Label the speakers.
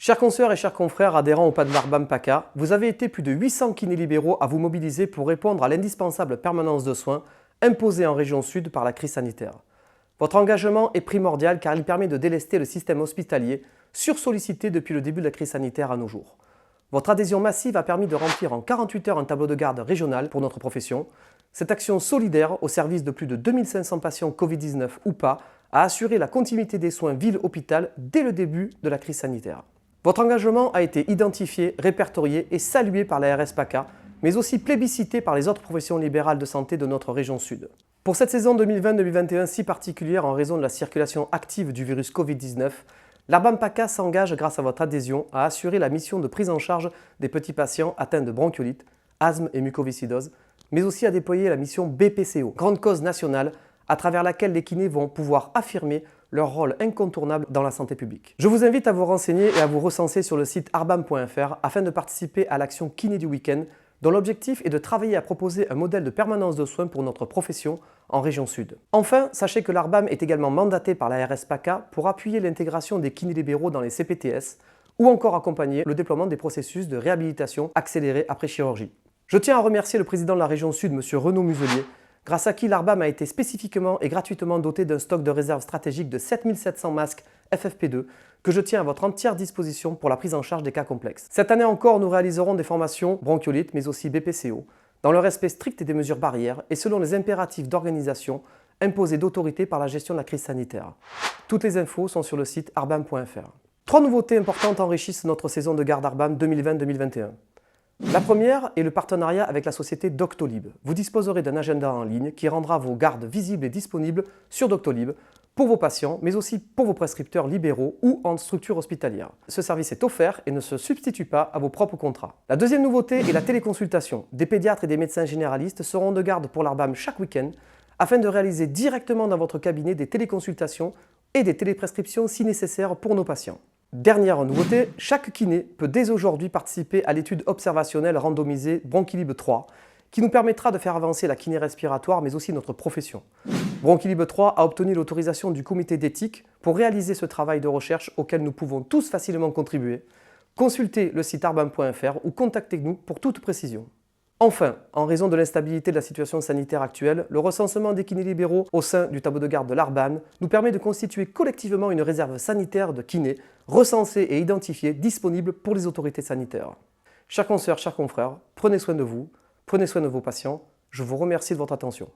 Speaker 1: Chers consoeurs et chers confrères adhérents au PAD l'Arbam PACA, vous avez été plus de 800 kinés libéraux à vous mobiliser pour répondre à l'indispensable permanence de soins imposée en région sud par la crise sanitaire. Votre engagement est primordial car il permet de délester le système hospitalier, sursollicité depuis le début de la crise sanitaire à nos jours. Votre adhésion massive a permis de remplir en 48 heures un tableau de garde régional pour notre profession. Cette action solidaire au service de plus de 2500 patients Covid-19 ou pas a assuré la continuité des soins ville-hôpital dès le début de la crise sanitaire. Votre engagement a été identifié, répertorié et salué par la RS PACA, mais aussi plébiscité par les autres professions libérales de santé de notre région sud. Pour cette saison 2020-2021 si particulière en raison de la circulation active du virus Covid-19, l'Arbam PACA s'engage grâce à votre adhésion à assurer la mission de prise en charge des petits patients atteints de bronchiolite, asthme et mucoviscidose, mais aussi à déployer la mission BPCO, grande cause nationale, à travers laquelle les kinés vont pouvoir affirmer leur rôle incontournable dans la santé publique. Je vous invite à vous renseigner et à vous recenser sur le site arbam.fr afin de participer à l'action Kiné du week-end, dont l'objectif est de travailler à proposer un modèle de permanence de soins pour notre profession en région sud. Enfin, sachez que l'Arbam est également mandaté par la RS PACA pour appuyer l'intégration des kinés libéraux dans les CPTS ou encore accompagner le déploiement des processus de réhabilitation accélérée après chirurgie. Je tiens à remercier le président de la région sud, M. Renaud Muselier, grâce à qui l'Arbam a été spécifiquement et gratuitement doté d'un stock de réserve stratégique de 7700 masques FFP2 que je tiens à votre entière disposition pour la prise en charge des cas complexes. Cette année encore, nous réaliserons des formations bronchiolite mais aussi BPCO dans le respect strict des mesures barrières et selon les impératifs d'organisation imposés d'autorité par la gestion de la crise sanitaire. Toutes les infos sont sur le site arbam.fr. 3 nouveautés importantes enrichissent notre saison de garde Arbam 2020-2021. La première est le partenariat avec la société Doctolib. Vous disposerez d'un agenda en ligne qui rendra vos gardes visibles et disponibles sur Doctolib pour vos patients, mais aussi pour vos prescripteurs libéraux ou en structure hospitalière. Ce service est offert et ne se substitue pas à vos propres contrats. La deuxième nouveauté est la téléconsultation. Des pédiatres et des médecins généralistes seront de garde pour l'Arbam chaque week-end afin de réaliser directement dans votre cabinet des téléconsultations et des téléprescriptions si nécessaire pour nos patients. Dernière nouveauté, chaque kiné peut dès aujourd'hui participer à l'étude observationnelle randomisée Bronchilib 3 qui nous permettra de faire avancer la kiné respiratoire mais aussi notre profession. Bronchilib 3 a obtenu l'autorisation du comité d'éthique pour réaliser ce travail de recherche auquel nous pouvons tous facilement contribuer. Consultez le site arbam.fr ou contactez-nous pour toute précision. Enfin, en raison de l'instabilité de la situation sanitaire actuelle, le recensement des kinés libéraux au sein du tableau de garde de l'Arbam nous permet de constituer collectivement une réserve sanitaire de kinés recensés et identifiés disponibles pour les autorités sanitaires. Chers consoeurs, chers confrères, prenez soin de vous, prenez soin de vos patients. Je vous remercie de votre attention.